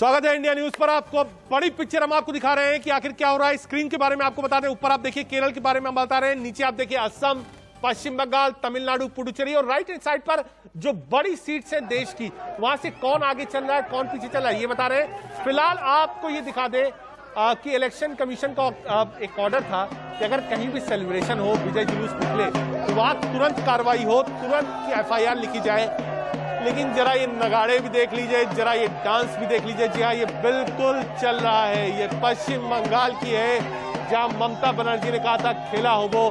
स्वागत है India news पर। आपको बड़ी पिक्चर हम आपको दिखा रहे हैं कि आखिर क्या हो रहा है। स्क्रीन के बारे में आपको बता दें, ऊपर आप देखिए केरल के बारे में हम बता रहे हैं, नीचे आप देखिए असम, पश्चिम बंगाल, तमिलनाडु, पुडुचेरी, और राइट हैंड साइड पर जो बड़ी सीट्स है देश की, वहां से कौन आगे चल रहा है कौन पीछे चल रहा है ये बता रहे हैं। फिलहाल आपको ये दिखा दे कि इलेक्शन कमीशन का एक ऑर्डर था कि अगर कहीं भी सेलिब्रेशन हो, विजय जुलूस निकले, तो वहां तुरंत कार्रवाई हो, तुरंत FIR लिखी जाए। लेकिन जरा ये नगाड़े भी देख लीजिए, जरा ये डांस भी देख लीजिए। जी हाँ, ये बिल्कुल चल रहा है। ये पश्चिम बंगाल की है, जहां ममता बनर्जी ने कहा था खेला हो वो।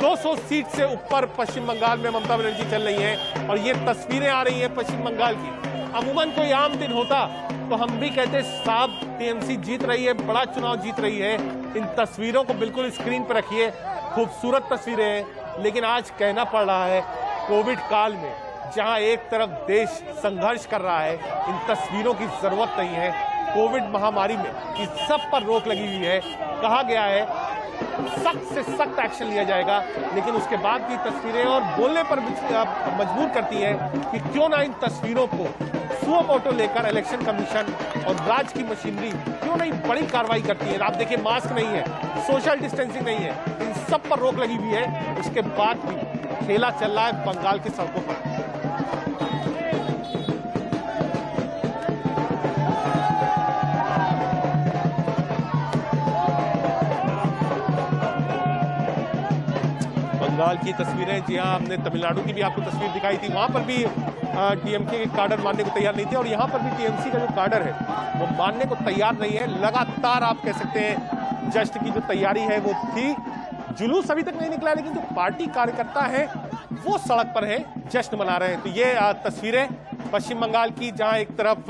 200 सीट से ऊपर पश्चिम बंगाल में ममता बनर्जी चल रही हैं, और ये तस्वीरें आ रही हैं पश्चिम बंगाल की। अमूमन कोई आम दिन होता तो हम भी कहते साहब TMC जीत रही है, बड़ा चुनाव जीत रही है। इन तस्वीरों को बिल्कुल स्क्रीन पर रखिए, खूबसूरत तस्वीरें हैं। लेकिन आज कहना पड़ रहा है कोविड काल में, जहां एक तरफ देश संघर्ष कर रहा है, इन तस्वीरों की जरूरत नहीं है। कोविड महामारी में इस सब पर रोक लगी हुई है। कहा गया है सख्त से सख्त एक्शन लिया जाएगा, लेकिन उसके बाद भी तस्वीरें और बोलने पर मजबूर करती है कि क्यों ना इन तस्वीरों को सुओ मोटो लेकर इलेक्शन कमीशन और राज्य की मशीनरी क्यों नहीं बड़ी कार्रवाई करती है। आप देखिए मास्क नहीं है, सोशल डिस्टेंसिंग नहीं है, इन सब पर रोक लगी हुई है। उसके बाद भी खेला चल रहा है बंगाल की सड़कों पर। बंगाल की तस्वीरें, जी हाँ, हमने तमिलनाडु की भी आपको तस्वीर दिखाई थी। वहां पर भी TMK के कार्डर मानने को तैयार नहीं थे, और यहाँ पर भी TMC का जो कार्डर है वो मानने को तैयार नहीं है। लगातार आप कह सकते हैं जश्न की जो तैयारी है वो थी। जुलूस अभी तक नहीं निकला, लेकिन जो पार्टी कार्यकर्ता है वो सड़क पर है, जश्न मना रहे हैं। तो ये तस्वीरें पश्चिम बंगाल की, जहां एक तरफ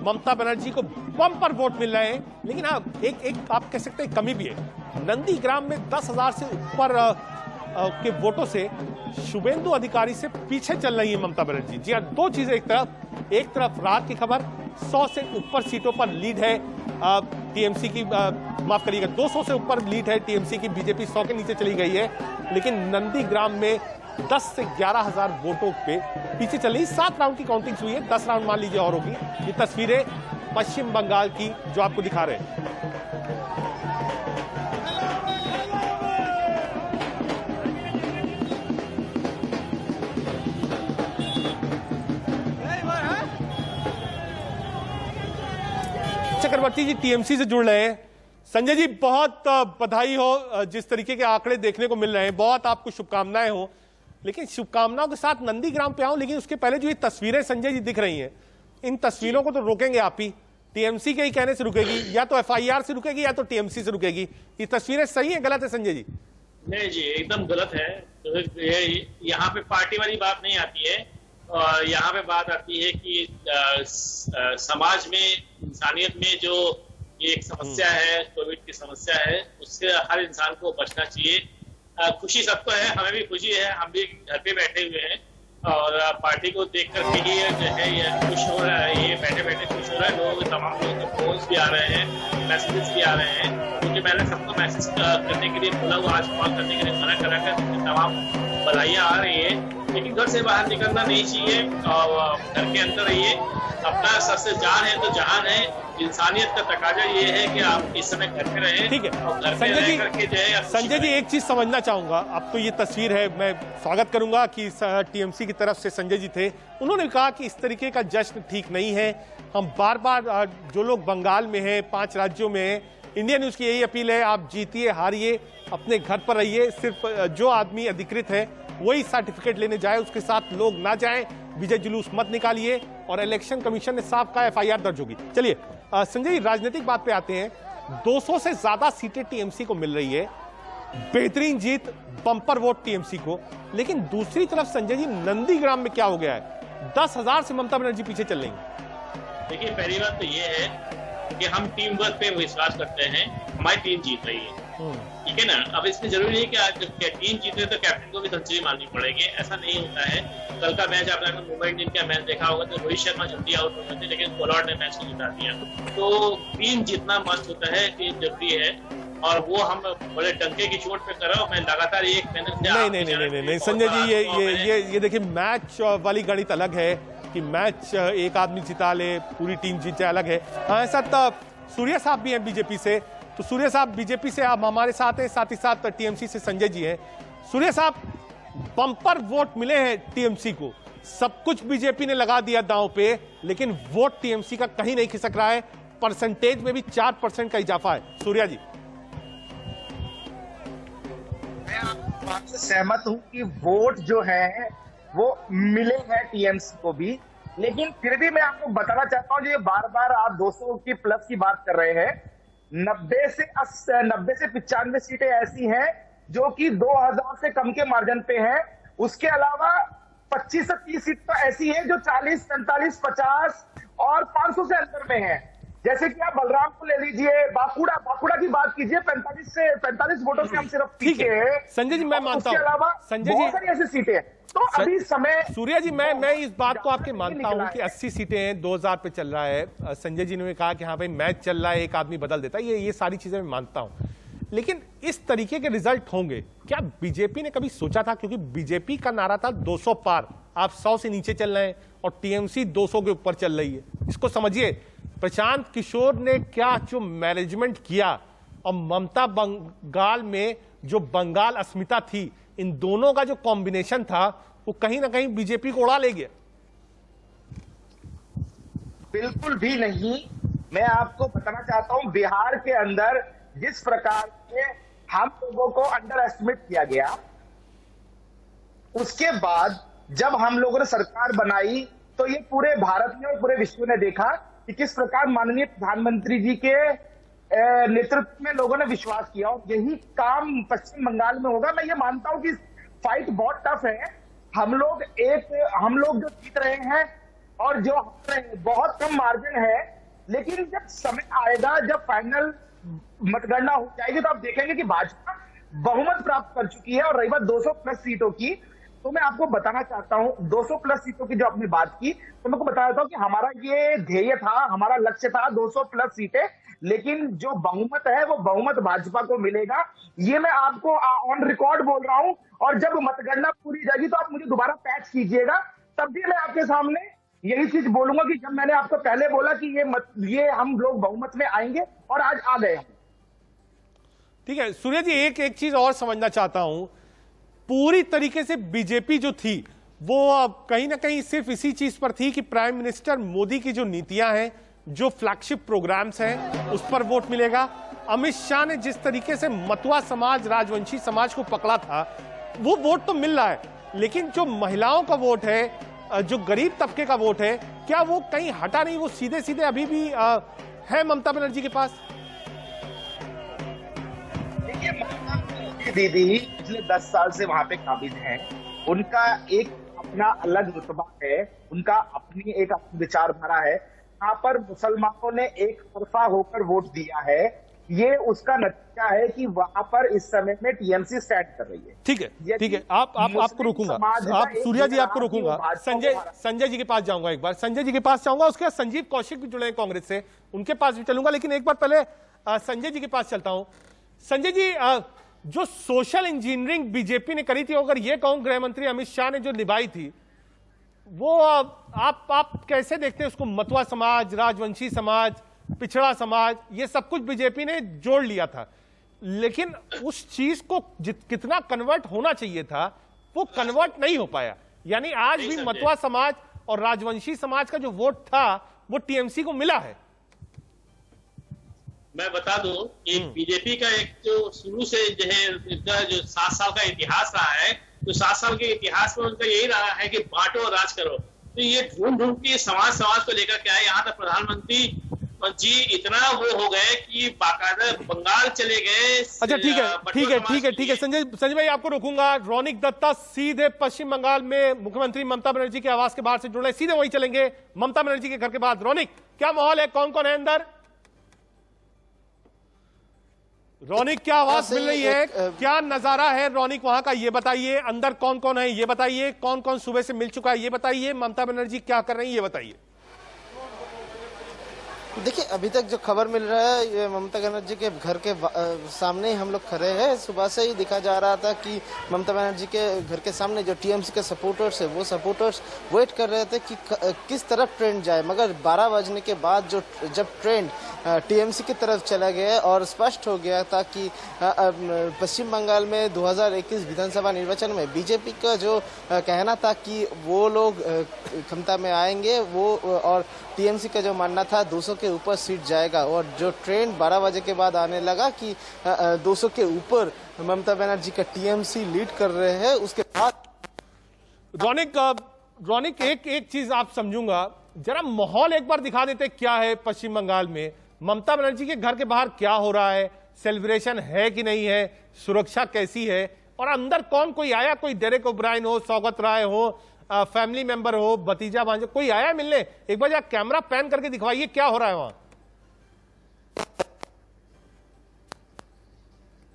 ममता बनर्जी को बम्पर वोट मिल रहे हैं, लेकिन हाँ एक आप कह सकते हैं कमी भी है। नंदीग्राम में 10,000 से ऊपर के वोटों से शुभेंदु अधिकारी से पीछे चल रही है ममता बनर्जी। जी हाँ, दो चीजें, एक तरफ रात की खबर 100 से ऊपर सीटों पर लीड है TMC की, माफ करिएगा 200 से ऊपर लीड है TMC की। बीजेपी 100 के नीचे चली गई है, लेकिन नंदीग्राम में 10 से 11,000 वोटों पे पीछे चल रही। 7 राउंड की काउंटिंग हुई है, 10 राउंड मान लीजिए और होगी। ये तस्वीरें पश्चिम बंगाल की जो आपको दिखा रहे हैं। चक्रवर्ती जी TMC से जुड़ रहे हैं। संजय जी, बहुत बधाई हो, जिस तरीके के आंकड़े देखने को मिल रहे हैं, बहुत आपको शुभकामनाएं हो। लेकिन शुभकामनाओं के साथ नंदीग्राम पे आऊं, लेकिन उसके पहले जो ये तस्वीरें संजय जी दिख रही हैं, इन तस्वीरों को तो रोकेंगे आप ही। TMC के ही कहने से रुकेगी, या तो FIR से रुकेगी या तो TMC से रुकेगी। ये तस्वीरें सही है गलत है संजय जी? नहीं जी, एकदम गलत है। तो यहाँ पे पार्टी वाली बात नहीं आती है, और यहाँ पे बात आती है कि समाज में, इंसानियत में जो ये एक समस्या है, कोविड की समस्या है, उससे हर इंसान को बचना चाहिए। खुशी सबको है, हमें भी खुशी है, हम भी घर पे बैठे हुए हैं, और पार्टी को देख कर के ये जो है ये खुश हो रहा है, ये बैठे बैठे खुश हो रहा है। लोग, तमाम लोगों के फोन्स भी आ रहे हैं, मैसेजेस भी आ रहे हैं, क्योंकि मैंने सबको मैसेज करने के लिए बोला हुआ, आज कॉल करने के लिए मना करा कर, तमाम बधाइयाँ आ रही है। लेकिन घर से बाहर निकलना नहीं चाहिए, और घर के अंदर रहिए। अपना सबसे जान है तो जहान है। इंसानियत का तकाजा ये है कि आप इस समय घर पे रहें। ठीक है संजय जी, एक चीज समझना चाहूंगा। अब तो ये तस्वीर है, मैं स्वागत करूंगा कि TMC की तरफ से संजय जी थे, उन्होंने कहा कि इस तरीके का जश्न ठीक नहीं है। हम बार बार जो लोग बंगाल में हैं, 5 राज्यों में हैं, इंडिया न्यूज की यही अपील है, आप जीतिए हारिए अपने घर पर रहिए। सिर्फ जो आदमी अधिकृत है वही सर्टिफिकेट लेने जाए, उसके साथ लोग ना जाएं। विजय जुलूस मत निकालिए, और इलेक्शन कमीशन ने साफ कहा FIR दर्ज होगी। चलिए संजय जी, राजनीतिक बात पे आते हैं। 200 से ज्यादा सीटें TMC को मिल रही है, बेहतरीन जीत, बम्पर वोट TMC को। लेकिन दूसरी तरफ संजय जी, नंदीग्राम में क्या हो गया है? 10,000 से ममता बनर्जी पीछे चल रही है। देखिए, पहली बात तो ये है कि हम टीम वर्क पे विश्वास करते हैं, हमारी टीम जीत रही है, ठीक है ना। अब इसमें जरूरी नहीं कि आज टीम जीते तो कैप्टन को भी सेंचुरी मारनी पड़ेगी, ऐसा नहीं होता है। कल का मैच आपने मुंबई इंडियंस का मैच देखा होगा, तो रोहित शर्मा जल्दी आउट हो गए थे, लेकिन पोलार्ड ने मैच को जिता दिया। तो टीम जीतना मस्त होता है, टीम जरूरी है, और वो हम बड़े डंके की चोट पे करो। मैं लगातार एक महीने से नहीं संजय जी, ये देखिए मैच वाली गणित अलग है। कि मैच एक आदमी जिता ले, पूरी टीम जीत जाए, अलग है। हाँ, ऐसा सूर्य साहब भी हैं बीजेपी से, तो सूर्य साहब बीजेपी से आप हमारे साथ हैं, साथ ही साथ टीएमसी से संजय जी हैं। सूर्य साहब, बम्पर वोट मिले हैं टीएमसी को, सब कुछ बीजेपी ने लगा दिया दांव पे, लेकिन वोट टीएमसी का कहीं नहीं खिसक रहा है, परसेंटेज में भी 4% का इजाफा है। सूर्या जी, मैं आपकी बात से सहमत हूं कि वोट जो है वो मिले हैं टीएमसी को भी, लेकिन फिर भी मैं आपको बताना चाहता हूं, जो ये बार बार आप 200 की प्लस की बात कर रहे हैं, 90 से 95 सीटें ऐसी हैं जो कि 2000 से कम के मार्जिन पे हैं। उसके अलावा 25 से 30 सीट तो ऐसी है जो 40, 45, 50 और 500 से अंदर में है। जैसे कि आप बलराम को ले लीजिए, बांकुड़ा की बात कीजिए, 45 वोटों से हम सिर्फ ठीक पीछे है हैं। संजय जी, मैं मानता हूं। उसके अलावा संजय बहुत जी, सारी ऐसी सीटें हैं, तो अभी समय। सूर्या जी, मैं इस बात को आपके मानता हूं कि है। 80 सीटें हैं, 2000 पे चल रहा है। संजय जी ने कहा कि हाँ भाई मैच चल रहा है, एक आदमी बदल देता है, ये सारी चीजें मैं मानता हूं, लेकिन इस तरीके के रिजल्ट होंगे क्या बीजेपी ने कभी सोचा था? क्योंकि बीजेपी का नारा था 200 पार, आप 100 से नीचे चल रहे हैं और टीएमसी 200 के ऊपर चल रही है। इसको समझिए, प्रशांत किशोर ने क्या जो मैनेजमेंट किया और ममता बंगाल में जो बंगाल अस्मिता थी, इन दोनों का जो कॉम्बिनेशन था वो कहीं ना कहीं बीजेपी को उड़ा ले गया। बिल्कुल भी नहीं। मैं आपको बताना चाहता हूं, बिहार के अंदर जिस प्रकार से हम लोगों को अंडर एस्टिमेट किया गया, उसके बाद जब हम लोगों ने सरकार बनाई तो ये पूरे भारत में और पूरे विश्व ने देखा कि किस प्रकार माननीय प्रधानमंत्री जी के नेतृत्व में लोगों ने विश्वास किया, और यही काम पश्चिम बंगाल में होगा। मैं ये मानता हूं कि फाइट बहुत टफ है। हम लोग जो जीत रहे हैं और जो हार रहे हैं, बहुत कम मार्जिन है, लेकिन जब समय आएगा, जब फाइनल मतगणना हो जाएगी, तो आप देखेंगे कि भाजपा बहुमत प्राप्त कर चुकी है। और रही बात 200 प्लस सीटों की, तो मैं आपको बताना चाहता हूं, 200 प्लस सीटों की जो आपने बात की, तो मैं आपको बता देता हूं कि हमारा ये ध्येय था, हमारा लक्ष्य था 200 प्लस सीटें, लेकिन जो बहुमत है वो बहुमत भाजपा को मिलेगा। ये मैं आपको ऑन रिकॉर्ड बोल रहा हूं, और जब मतगणना पूरी जाएगी तो आप मुझे दोबारा पैच कीजिएगा, तब भी मैं आपके सामने यही चीज बोलूंगा कि जब मैंने आपको पहले बोला कि ये हम लोग बहुमत में आएंगे, और आज आ गए हम। ठीक है सूर्य जी, एक चीज और समझना चाहता हूं, पूरी तरीके से बीजेपी जो थी वो कहीं ना कहीं सिर्फ इसी चीज पर थी कि प्राइम मिनिस्टर मोदी की जो नीतियां हैं, जो फ्लैगशिप प्रोग्राम्स हैं, उस पर वोट मिलेगा। अमित शाह ने जिस तरीके से मतुआ समाज, राजवंशी समाज को पकड़ा था, वो वोट तो मिल रहा है, लेकिन जो महिलाओं का वोट है, जो गरीब तबके का वोट है, क्या वो कहीं हटा नहीं? वो सीधे सीधे अभी भी है ममता बनर्जी के पास। देखिए, ममता बनर्जी दीदी पिछले 10 साल से वहां पे काबिज हैं। उनका एक अपना अलग रुतबा है, उनका अपनी एक विचारधारा है। यहाँ पर मुसलमानों ने एक तरफा होकर वोट दिया है, ये उसका नतीजा है कि वहां पर इस समय में टीएमसी स्टैंड कर रही है। ठीक है, आपको रोकूंगा, आप सूर्या जी आपको रोकूंगा, संजय जी के पास जाऊंगा, एक बार संजय जी के पास जाऊंगा, उसके बाद संजीव कौशिक भी जुड़े हैं कांग्रेस से, उनके पास भी चलूंगा, लेकिन एक बार पहले संजय जी के पास चलता हूं। संजय जी, जो सोशल इंजीनियरिंग बीजेपी ने करी थी, अगर ये कहूं गृह मंत्री अमित शाह ने जो निभाई थी, वो आप कैसे देखते हैं उसको? मतुआ समाज, राजवंशी समाज, पिछड़ा समाज, ये सब कुछ बीजेपी ने जोड़ लिया था, लेकिन उस चीज को कितना कन्वर्ट होना चाहिए था, वो कन्वर्ट नहीं हो पाया। यानी आज भी मतुआ समाज और राजवंशी समाज का जो वोट था वो टीएमसी को मिला है। मैं बता दूं कि बीजेपी का एक जो शुरू से जो है इनका जो 7 साल का इतिहास रहा है, तो 7 साल के इतिहास में उनका यही रहा है कि बांटो और राज करो। तो ये ढूंढ के समाज को लेकर के आए। यहाँ तक प्रधानमंत्री जी इतना वो हो गए कि बाकायदा बंगाल चले गए। अच्छा, ठीक है संजय भाई, आपको रोकूंगा। रौनिक दत्ता सीधे पश्चिम बंगाल में मुख्यमंत्री ममता बनर्जी के आवास के बाहर से जुड़े, सीधे वहीं चलेंगे ममता बनर्जी के घर के बाद। रौनिक, क्या माहौल है, कौन कौन है अंदर? रौनिक, क्या आवाज मिल रही है, क्या नजारा है रौनिक वहां का, ये बताइए। अंदर कौन कौन है ये बताइए, कौन कौन सुबह से मिल चुका है ये बताइए, ममता बनर्जी क्या कर रही है ये बताइए। देखिए, अभी तक जो खबर मिल रहा है, ये ममता बनर्जी के घर के सामने ही हम लोग खड़े हैं। सुबह से ही दिखा जा रहा था कि ममता बनर्जी के घर के सामने जो टीएमसी के सपोर्टर्स है, वो सपोर्टर्स वेट कर रहे थे कि किस तरफ ट्रेंड जाए। मगर 12 बजने के बाद जब ट्रेंड टीएमसी की तरफ चला गया और स्पष्ट हो गया था कि पश्चिम बंगाल में 2021 विधानसभा निर्वाचन में बीजेपी का जो कहना था कि वो लोग क्षमता में आएंगे, वो और टीएमसी का जो मानना था 200 के ऊपर सीट जाएगा, और जो ट्रेंड 12 बजे के बाद आने लगा कि 200 के ऊपर ममता बनर्जी का टीएमसी लीड कर रहे हैं, उसके बाद रौनिक एक चीज आप समझूंगा, जरा माहौल एक बार दिखा देते क्या है पश्चिम बंगाल में, ममता बनर्जी के घर के बाहर क्या हो रहा है, सेलिब्रेशन है कि नहीं है, सुरक्षा कैसी है, और अंदर कौन कोई आया, कोई डेरेक ओब्रायन हो, सौगत राय हो, फैमिली मेंबर हो, भतीजा भांजा, कोई आया मिलने? एक बार कैमरा पैन करके दिखवाइए क्या हो रहा है वहां।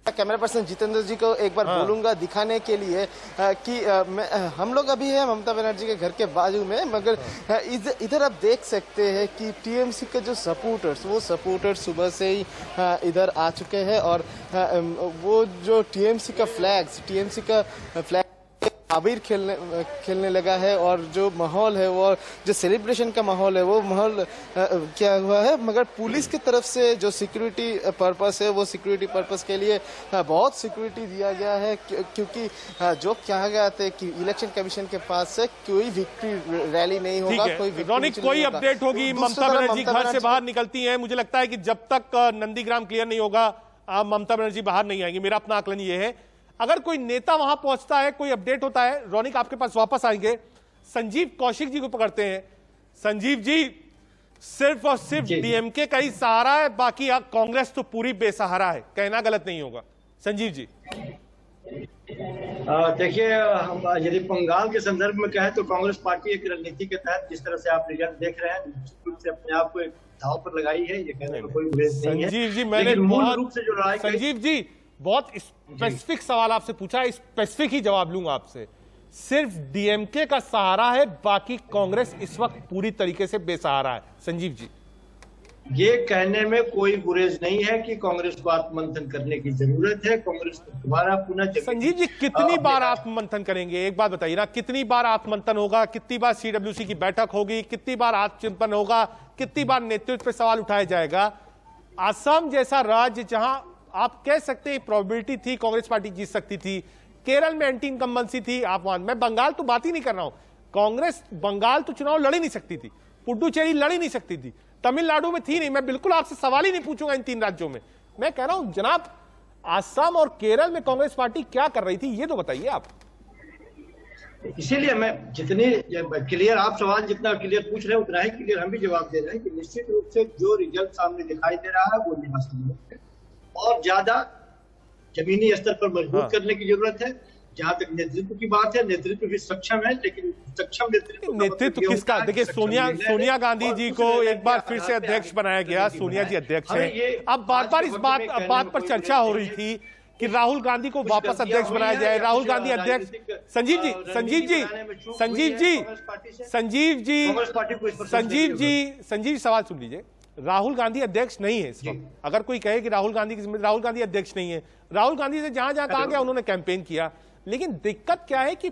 कैमरा पर्सन जितेंद्र जी को एक बार बोलूंगा दिखाने के लिए कि हम लोग अभी है ममता बनर्जी के घर के बाजू में, मगर इधर आप देख सकते हैं कि टीएमसी के जो सपोर्टर्स, वो सपोर्टर्स सुबह से ही इधर आ चुके हैं, और वो जो टीएमसी का फ्लैग आबिर खेलने लगा है, और जो माहौल है, वो जो सेलिब्रेशन का माहौल है, वो माहौल क्या हुआ है। मगर पुलिस की तरफ से जो सिक्योरिटी पर्पस है, वो सिक्योरिटी पर्पस के लिए बहुत सिक्योरिटी दिया गया है, क्योंकि जो कहा गया था कि इलेक्शन कमीशन के पास से कोई विक्ट्री रैली नहीं होगा, कोई अपडेट होगी, ममता बनर्जी घर से बाहर निकलती है, मुझे लगता है कि जब तक नंदीग्राम क्लियर नहीं होगा ममता बनर्जी बाहर नहीं आएंगी, मेरा अपना आकलन ये है। अगर कोई नेता वहां पहुंचता है, कोई अपडेट होता है, रौनिक आपके पास वापस आएंगे, संजीव कौशिक जी को पकड़ते हैं। संजीव जी, सिर्फ और सिर्फ डीएमके का ही सहारा है, बाकी कांग्रेस तो पूरी बेसहारा है, कहना गलत नहीं होगा। संजीव जी, देखिए, हम यदि बंगाल के संदर्भ में कहें तो कांग्रेस पार्टी एक रणनीति के तहत जिस तरह से आप रिजल्ट देख रहे हैं, निश्चित रूप से अपने आप को एक दांव पर लगाई है, ये कहने में कोई गुरेज नहीं है। संजीव जी, मैंने मूल रूप से जो लड़ाई, संजीव जी बहुत स्पेसिफिक सवाल आपसे पूछा है, स्पेसिफिक ही जवाब लूंगा आपसे। सिर्फ डीएमके का सहारा है, बाकी कांग्रेस इस वक्त पूरी तरीके से बेसहारा है। संजीव जी, ये कहने में कोई गुरेज नहीं है कि कांग्रेस को आत्ममंथन करने की जरूरत है। कांग्रेस को दोबारा पुनः, संजीव जी कितनी बार आत्ममंथन करेंगे, एक बात बताइए ना, कितनी बार आत्ममंथन होगा, कितनी बार सीडब्ल्यूसी की बैठक होगी, कितनी बार आत्मचिंतन होगा, कितनी बार नेतृत्व पे सवाल उठाया जाएगा? असम जैसा राज्य जहां आप कह सकते हैं प्रोबेबिलिटी थी कांग्रेस पार्टी जीत सकती थी, केरल में एंटी इनकम्बेंसी थी, आप मैं बंगाल तो बात ही नहीं कर रहा हूं, कांग्रेस बंगाल तो चुनाव लड़ ही नहीं सकती थी, पुडुचेरी लड़ ही नहीं सकती थी, तमिलनाडु में थी नहीं। मैं बिल्कुल आपसे सवाल ही नहीं पूछूंगा इन 3 राज्यों में, मैं कह रहा हूं जनाब असम और केरल में कांग्रेस पार्टी क्या कर रही थी, ये तो बताइए आप। इसीलिए मैं जितनी क्लियर आप सवाल जितना क्लियर पूछ रहे हैं, उतना ही क्लियर हम भी जवाब दे रहे हैं कि निश्चित रूप से जो रिजल्ट सामने दिखाई दे रहा है वो निराशाजनक है, और ज्यादा जमीनी स्तर पर मजबूत करने की जरूरत है। जहां तक नेतृत्व की बात है, नेतृत्व भी सक्षम है, लेकिन सक्षम नेतृत्व किसका? देखिए, सोनिया गांधी जी को एक बार फिर से अध्यक्ष बनाया गया, सोनिया जी अध्यक्ष है। अब बार-बार इस बात पर चर्चा हो रही थी कि राहुल गांधी को वापस अध्यक्ष बनाया जाए, राहुल गांधी अध्यक्ष। संजीव सवाल सुन लीजिए, राहुल गांधी अध्यक्ष नहीं है इस वक्त। अगर कोई कहे कि राहुल गांधी की जिम्मेदारी, राहुल गांधी अध्यक्ष नहीं है, राहुल गांधी से जहां जहां कहा गया उन्होंने कैंपेन किया, लेकिन दिक्कत क्या है कि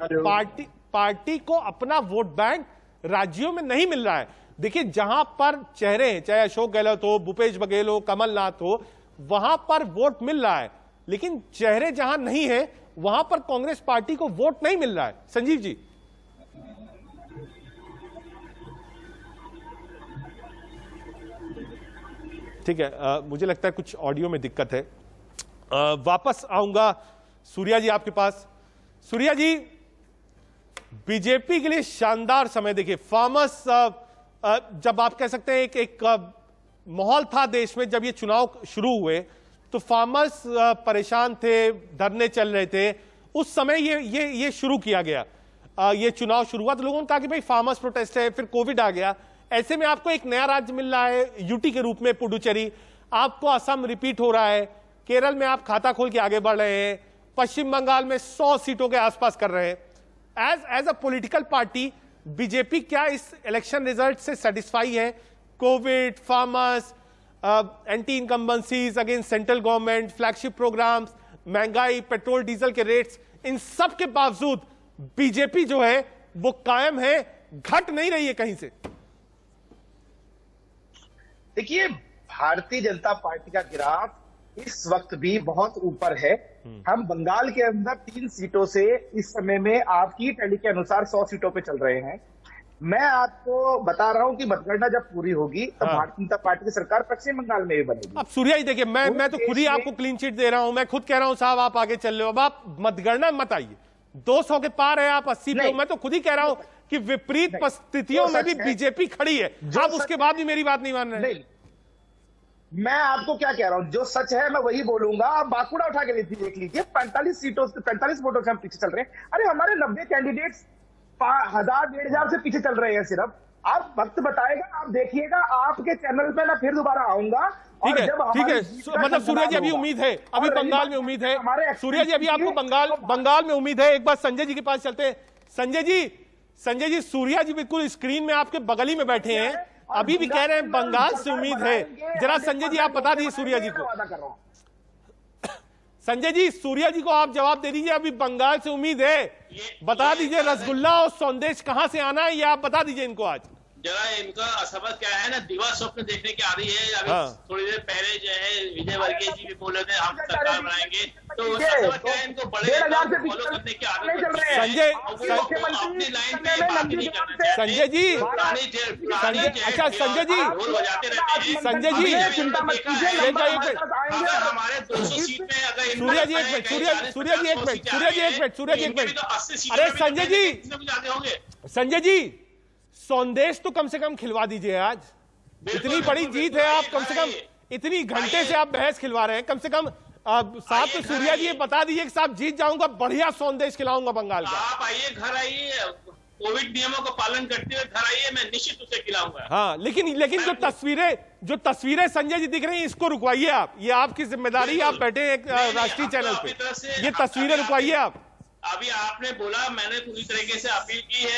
पार्टी को अपना वोट बैंक राज्यों में नहीं मिल रहा है। देखिए, जहां पर चेहरे हैं, चाहे अशोक गहलोत हो, भूपेश बघेल हो, कमलनाथ हो, वहां पर वोट मिल रहा है, लेकिन चेहरे जहां नहीं है वहां पर कांग्रेस पार्टी को वोट नहीं मिल रहा है। संजीव जी, ठीक है, मुझे लगता है कुछ ऑडियो में दिक्कत है। वापस आऊंगा सूर्या जी आपके पास। सूर्या जी, बीजेपी के लिए शानदार समय, देखिए फार्मर्स, जब आप कह सकते हैं एक माहौल था देश में जब ये चुनाव शुरू हुए, तो फार्मर्स परेशान थे, धरने चल रहे थे, उस समय ये शुरू किया गया, ये चुनाव शुरू हुआ तो लोगों ने कहा कि भाई फार्मर्स प्रोटेस्ट है, फिर कोविड आ गया, ऐसे में आपको एक नया राज्य मिल रहा है यूटी के रूप में पुडुचेरी, आपको असम रिपीट हो रहा है, केरल में आप खाता खोल के आगे बढ़ रहे हैं, पश्चिम बंगाल में 100 सीटों के आसपास कर रहे हैं। As a political party BJP क्या इस इलेक्शन रिजल्ट से सेटिस्फाई है? COVID, farmers, anti incumbencies against central government, flagship programmes, महंगाई, पेट्रोल डीजल के रेट्स, इन सब के बावजूद बीजेपी जो है वो कायम है, घट नहीं रही है कहीं से। देखिए, भारतीय जनता पार्टी का ग्राफ इस वक्त भी बहुत ऊपर है। हम बंगाल के अंदर 3 सीटों से इस समय में आपकी टैली के अनुसार 100 सीटों पे चल रहे हैं। मैं आपको बता रहा हूं कि मतगणना जब पूरी होगी तो भारतीय जनता पार्टी की सरकार पश्चिम बंगाल में भी बनेगी। अब सूर्या जी देखिए, मैं तो खुद ही आपको क्लीन चिट दे रहा हूं, मैं खुद कह रहा हूं साहब आप आगे चल रहे हो, अब आप मतगणना मत आइए, 200 के पार है, आप 80 पे हो। मैं तो खुद ही कह रहा हूं कि विपरीत परिस्थितियों में भी बीजेपी खड़ी है, आप उसके बाद भी मेरी बात नहीं मान रहे हैं। मैं आपको क्या कह रहा हूं, जो सच है मैं वही बोलूंगा। आप बांकुड़ा उठा के देख लीजिए, 45 वोटों से हम पीछे चल रहे हैं। अरे हमारे 90 कैंडिडेट्स 1000-1500 से पीछे चल रहे हैं सिर्फ। आप वक्त बताएगा, आप देखिएगा, आपके चैनल पे मैं फिर दोबारा आऊंगा। ठीक है, मतलब सूर्या जी अभी उम्मीद है, अभी बंगाल में उम्मीद है, सूर्या जी अभी आपको बंगाल में उम्मीद है। एक बार संजय जी के पास चलते हैं। संजय जी, सूर्या जी बिल्कुल स्क्रीन में आपके बगल ही में बैठे हैं, अभी भी कह रहे हैं बंगाल से उम्मीद है। जरा संजय जी आप बता दीजिए सूर्या जी को, संजय जी सूर्या जी को आप जवाब दे दीजिए, अभी बंगाल से उम्मीद है, बता दीजिए रसगुल्ला और संदेश कहां से आना है, ये आप बता दीजिए इनको। आज जरा इनका असमझ क्या है ना, दिवा स्वप्न देखने की आ रही है। अभी थोड़ी देर पहले जो है विजय वर्गीय जी भी बोले थे हम सरकार बनाएंगे, तो असमझ क्या है, इनको बड़े फॉलो करने की आदत है। संजय अपनी लाइन पे बात नहीं करना चाहते। संजय जी, अच्छा संजय जी, रोल बजाते रहते हैं। संजय जी, अगर हमारे 200 सीट में अगर सूर्या जी एक मिनट, अरे संजय जी संदेश तो कम से कम खिलवा दीजिए आज, इतनी बड़ी जीत है, आप कम से कम इतनी घंटे से आप बहस खिलवा रहे हैं, कम से कम साहब तो सूर्या जी ये बता दीजिए कि साहब जीत जाऊंगा, बढ़िया संदेश खिलाऊंगा बंगाल का। आप आइए, घर आइए, कोविड नियमों का पालन करते हुए घर आइए, मैं निश्चित उसे खिलाऊंगा। हाँ, लेकिन जो तस्वीरें संजय जी दिख रही हैं इसको रुकवाइए आप, ये आपकी जिम्मेदारी, आप बैठे एक राष्ट्रीय चैनल पे, ये तस्वीरें रुकवाइए आप। अभी आपने बोला, मैंने पूरी तरीके से अपील की है।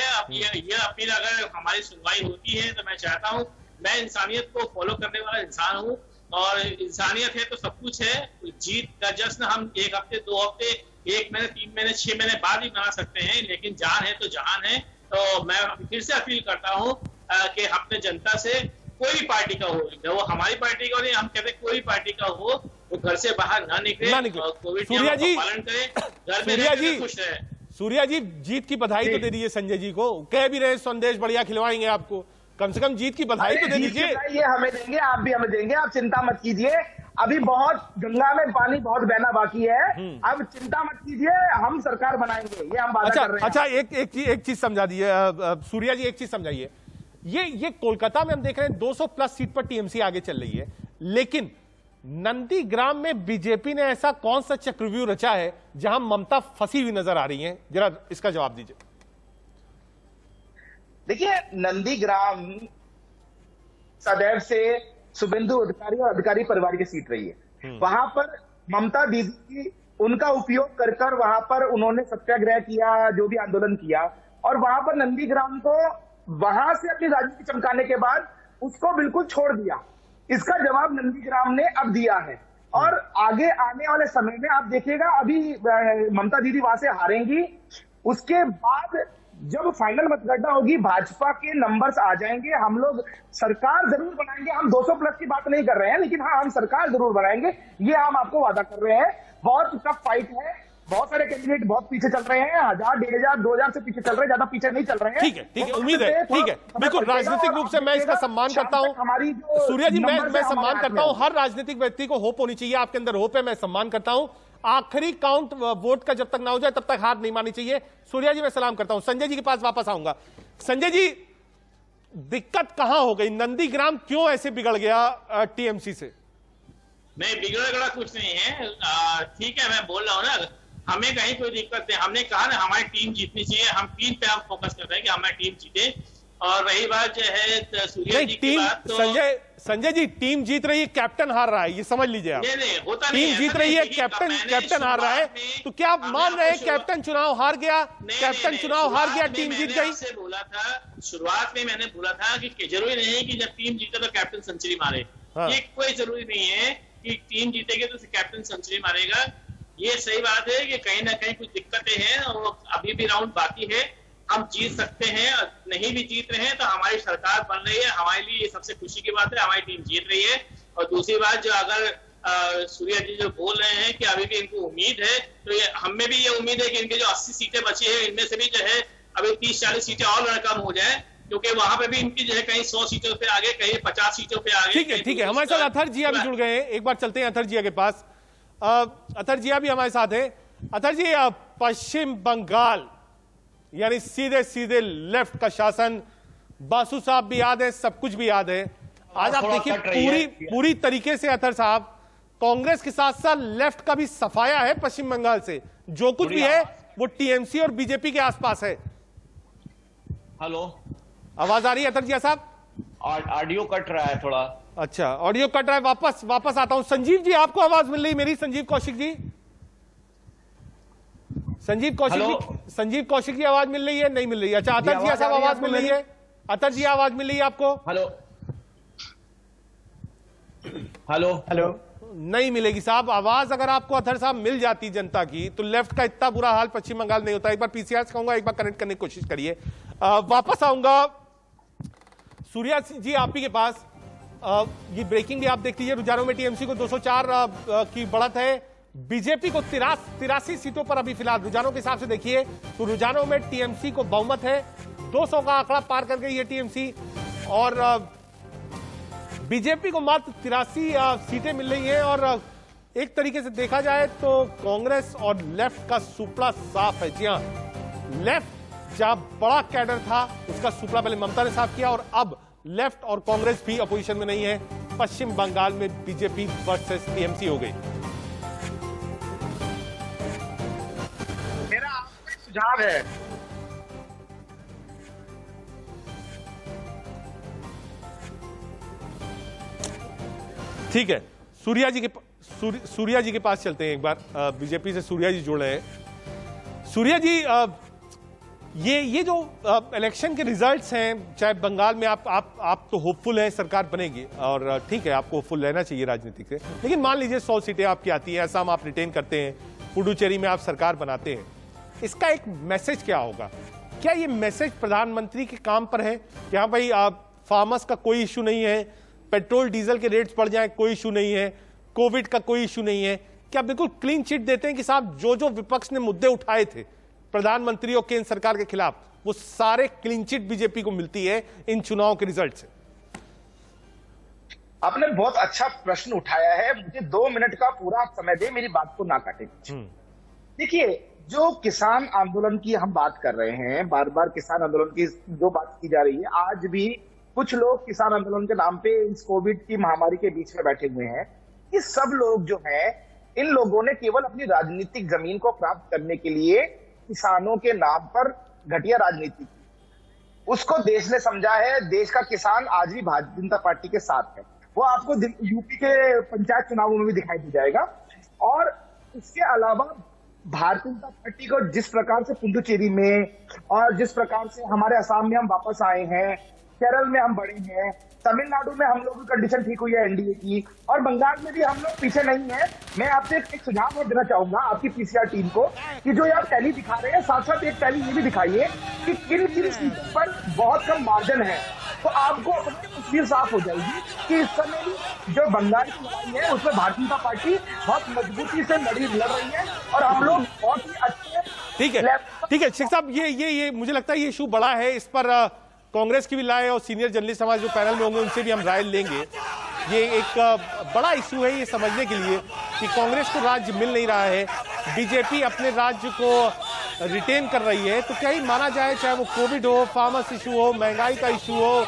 ये अपील अगर हमारी सुनवाई होती है तो मैं चाहता हूँ, मैं इंसानियत को फॉलो करने वाला इंसान हूँ और इंसानियत है तो सब कुछ है। जीत का जश्न हम 1 हफ्ते 2 हफ्ते 1 महीने 3 महीने 6 महीने बाद ही मना सकते हैं, लेकिन जान है तो जहान है। तो मैं फिर से अपील करता हूँ कि अपने जनता से, कोई भी पार्टी का हो, वो हमारी पार्टी का नहीं, हम कहते कोई पार्टी का हो, वो घर से बाहर ना निकले, कोविड सूर्या जी, पालन करें, घर में खुश रहे। सूर्या जी जीत की बधाई तो दे दीजिए संजय जी को, कह भी रहे संदेश बढ़िया खिलवाएंगे आपको, कम से कम जीत की बधाई तो दे दीजिए। ये हमें देंगे, आप भी हमें देंगे, आप चिंता मत कीजिए। अभी बहुत गंगा में पानी बहुत बहना बाकी है, अब चिंता मत कीजिए, हम सरकार बनाएंगे, ये हम वादा कर रहे हैं। अच्छा, एक चीज समझा दीजिए सूर्या जी, एक चीज समझाइए, ये कोलकाता में हम देख रहे हैं 200 प्लस सीट पर टीएमसी आगे चल रही है, लेकिन नंदीग्राम में बीजेपी ने ऐसा कौन सा चक्रव्यूह रचा है जहां ममता फंसी हुई नजर आ रही हैं, जरा इसका जवाब दीजिए। देखिए, नंदीग्राम सदैव से शुभेंदु अधिकारी और अधिकारी परिवार की सीट रही है। वहां पर ममता दीदी की उनका उपयोग कर वहां पर उन्होंने सत्याग्रह किया, जो भी आंदोलन किया, और वहां पर नंदीग्राम को वहां से अपनी राजनीति चमकाने के बाद उसको बिल्कुल छोड़ दिया। इसका जवाब नंदीग्राम ने अब दिया है और आगे आने वाले समय में आप देखिएगा, अभी ममता दीदी वहां से हारेंगी, उसके बाद जब फाइनल मतगणना होगी भाजपा के नंबर्स आ जाएंगे, हम लोग सरकार जरूर बनाएंगे। हम 200 प्लस की बात नहीं कर रहे हैं, लेकिन हाँ, हम सरकार जरूर बनाएंगे, ये हम आपको वादा कर रहे हैं। बहुत टफ फाइट है, बहुत सारे कैंडिडेट बहुत पीछे चल रहे हैं, 1000, 1500, 2000 से पीछे चल रहे हैं, ज्यादा पीछे नहीं चल रहे हैं। ठीक है, उम्मीद है, ठीक है, बिल्कुल राजनीतिक रूप से मैं इसका सम्मान करता हूं। सूर्या जी, मैं सम्मान करता हूं, हर राजनीतिक व्यक्ति को होप होनी चाहिए, आपके अंदर होप है, मैं सम्मान करता हूं। आखिरी काउंट वोट का जब तक ना हो जाए तब तक हार नहीं माननी चाहिए। सूर्या जी मैं सलाम करता हूं, संजय जी के पास वापस आऊंगा। संजय जी, दिक्कत कहां हो गई, नंदीग्राम क्यों ऐसे बिगड़ गया टीएमसी से? नहीं, बिगड़ा कुछ नहीं है, ठीक है, मैं बोल रहा हूं ना, हमें कहीं कोई दिक्कत नहीं। हमने कहा ना हमारी टीम जीतनी चाहिए, हम टीम पे हम फोकस कर रहे हैं कि हमारी टीम जीते और रही बात जो है सूर्या नहीं, जी की टीम बात, तो संजय जी, टीम जीत रही है, कैप्टन हार रहा है, ये समझ लीजिए आप। नहीं होता नहीं, टीम जीत ऐसा रही नहीं, है, देखिए, कैप्टन हार रहा है, तो क्या आप मान रहे हैं कैप्टन चुनाव हार गया, कैप्टन चुनाव हार गया, टीम जीत गई? से बोला था, शुरुआत में मैंने बोला था कि जरूरी नहीं है कि जब टीम जीते तो कैप्टन सेंचुरी मारे। हाँ। ये कोई जरूरी नहीं है कि टीम जीतेगी तो कैप्टन सेंचुरी मारेगा। ये सही बात है कि कहीं ना कहीं कुछ दिक्कतें हैं और अभी भी राउंड बाकी है, हम जीत सकते हैं, नहीं भी जीत रहे हैं तो हमारी सरकार बन रही है, हमारे लिए ये सबसे खुशी की बात है, हमारी टीम जीत रही है। और दूसरी बात, जो अगर सूर्या जी जो बोल रहे हैं कि अभी भी इनको उम्मीद है, तो ये हमें भी ये उम्मीद है कि इनके जो 80 सीटें बची है, इनमें से भी जो है अभी 30-40 सीटें और कम हो जाए, क्योंकि वहां पे भी इनकी जो है कहीं 100 सीटों पे आगे, कहीं 50 सीटों पे आगे। ठीक है, हमारे साथ अथर जिया भी जुड़ गए हैं, एक बार चलते हैं अथर जिया के पास। अथर जिया भी हमारे साथ है। अथर जी, पश्चिम बंगाल यानी सीधे सीधे लेफ्ट का शासन, बासु साहब भी याद है, सब कुछ भी याद है। आज आप देखिए पूरी तरीके से अथर साहब, कांग्रेस के साथ साथ लेफ्ट का भी सफाया है पश्चिम बंगाल से, जो कुछ भी है वो टीएमसी और बीजेपी के आसपास है। हेलो, आवाज आ रही है अथर जिया साहब? ऑडियो कट रहा है थोड़ा। अच्छा, ऑडियो कट रहा है, वापस आता हूं। संजीव जी, आपको आवाज मिल रही मेरी? संजीव कौशिक जी, संजीव कौशिक की आवाज मिल रही है? नहीं मिल रही है। अच्छा, अतर जिया साहब आवाज मिल रही है? अतर जी आवाज मिल रही है आपको? हेलो, नहीं मिलेगी साहब आवाज। अगर आपको अथर साहब मिल जाती जनता की, तो लेफ्ट का इतना बुरा हाल पश्चिम बंगाल नहीं होता। एक बार पीसीआर से कहूंगा, एक बार कनेक्ट करने की कोशिश करिए। वापस आऊंगा सूर्या जी आप ही के पास। ये ब्रेकिंग भी आप देख लीजिए, रुझानों में टीएमसी को 204 की बढ़त है, बीजेपी को 83 सीटों पर अभी फिलहाल रुझानों के हिसाब से देखिए तो रुझानों में टीएमसी को बहुमत है, 200 का आंकड़ा पार कर गई है टीएमसी, और बीजेपी को मात्र 83 सीटें मिल रही हैं। और एक तरीके से देखा जाए तो कांग्रेस और लेफ्ट का सुपड़ा साफ है। जी हां, लेफ्ट जहां बड़ा कैडर था उसका सुपड़ा पहले ममता ने साफ किया, और अब लेफ्ट और कांग्रेस भी अपोजिशन में नहीं है। पश्चिम बंगाल में बीजेपी वर्सेस टीएमसी हो गई। मेरा आपको एक सुझाव है, ठीक है, सूर्या जी के पास चलते हैं एक बार। बीजेपी से सूर्या जी जुड़ रहे हैं। सूर्या जी, ये जो इलेक्शन के रिजल्ट्स हैं, चाहे बंगाल में आप तो होपफुल हैं सरकार बनेगी, और ठीक है, आपको होपफुल रहना चाहिए राजनीति से, लेकिन मान लीजिए 100 सीटें आपकी आती हैं, असम आप रिटेन करते हैं, पुडुचेरी में आप सरकार बनाते हैं, इसका एक मैसेज क्या होगा? क्या ये मैसेज प्रधानमंत्री के काम पर है कि हाँ भाई, फार्मर्स का कोई इश्यू नहीं है, पेट्रोल डीजल के रेट्स बढ़ जाए कोई इशू नहीं है, कोविड का कोई इशू नहीं है? क्या बिल्कुल क्लीन चिट देते हैं कि साहब जो विपक्ष ने मुद्दे उठाए थे प्रधानमंत्री और केंद्र सरकार के खिलाफ, वो सारे क्लीन चिट बीजेपी को मिलती है इन चुनाव के रिजल्ट से? आपने बहुत अच्छा प्रश्न उठाया है। मुझे 2 मिनट का पूरा समय दे, मेरी बात को ना काटे। देखिए, जो किसान आंदोलन की हम बात कर रहे हैं, बार बार किसान आंदोलन की जो बात की जा रही है, आज भी कुछ लोग किसान आंदोलन के नाम पे इस कोविड की महामारी के बीच में बैठे हुए हैं। ये सब लोग जो हैं, इन लोगों ने केवल अपनी राजनीतिक जमीन को प्राप्त करने के लिए किसानों के नाम पर घटिया राजनीति की। उसको देश ने समझा है। देश का किसान आज भी भारतीय जनता पार्टी के साथ है। वो आपको यूपी के पंचायत चुनावों में भी दिखाई दे जाएगा। और इसके अलावा भारतीय जनता पार्टी को जिस प्रकार से पुडुचेरी में और जिस प्रकार से हमारे असम में हम वापस आए हैं, केरल में हम बढ़े हैं, तमिलनाडु में हम लोगों की कंडीशन ठीक हुई है एनडीए की, और बंगाल में भी हम लोग पीछे नहीं है। मैं आपसे एक सुझाव और देना चाहूंगा आपकी पीसीआर टीम को कि जो आप टैली दिखा रहे हैं, साथ साथ एक टैली ये भी दिखाइए कि किन किन सीटों पर बहुत कम मार्जिन है, तो आपको अपनी तस्वीर साफ हो जाएगी कि इस समय भी जो बंगाल की लड़ाई है उसमें भारतीय जनता पार्टी बहुत मजबूती से लड़ रही है, और हम लोग बहुत ही अच्छे। ठीक है शेख साहब, ये मुझे लगता है ये इशू बड़ा है, इस पर कांग्रेस की भी राय और सीनियर जर्नलिस्ट समाज जो पैनल में होंगे उनसे भी हम राय लेंगे। ये एक बड़ा इशू है ये समझने के लिए कि कांग्रेस को राज्य मिल नहीं रहा है, बीजेपी अपने राज्य को रिटेन कर रही है। तो क्या ही माना जाए, चाहे वो कोविड हो, फार्मर्स इशू हो, महंगाई का इशू हो,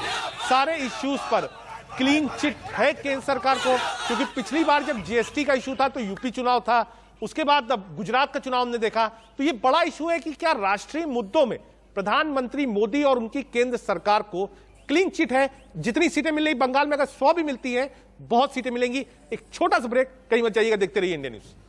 सारे इश्यूज पर क्लीन चिट है केंद्र सरकार को? क्योंकि पिछली बार जब जीएसटी का इशू था तो यूपी चुनाव था, उसके बाद अब गुजरात का चुनाव हमने देखा। तो ये बड़ा इशू है कि क्या राष्ट्रीय मुद्दों में प्रधानमंत्री मोदी और उनकी केंद्र सरकार को क्लीन चिट है। जितनी सीटें मिल रही बंगाल में, अगर 100 भी मिलती हैं, बहुत सीटें मिलेंगी। एक छोटा सा ब्रेक, कहीं मत जाइएगा, देखते रहिए इंडिया न्यूज।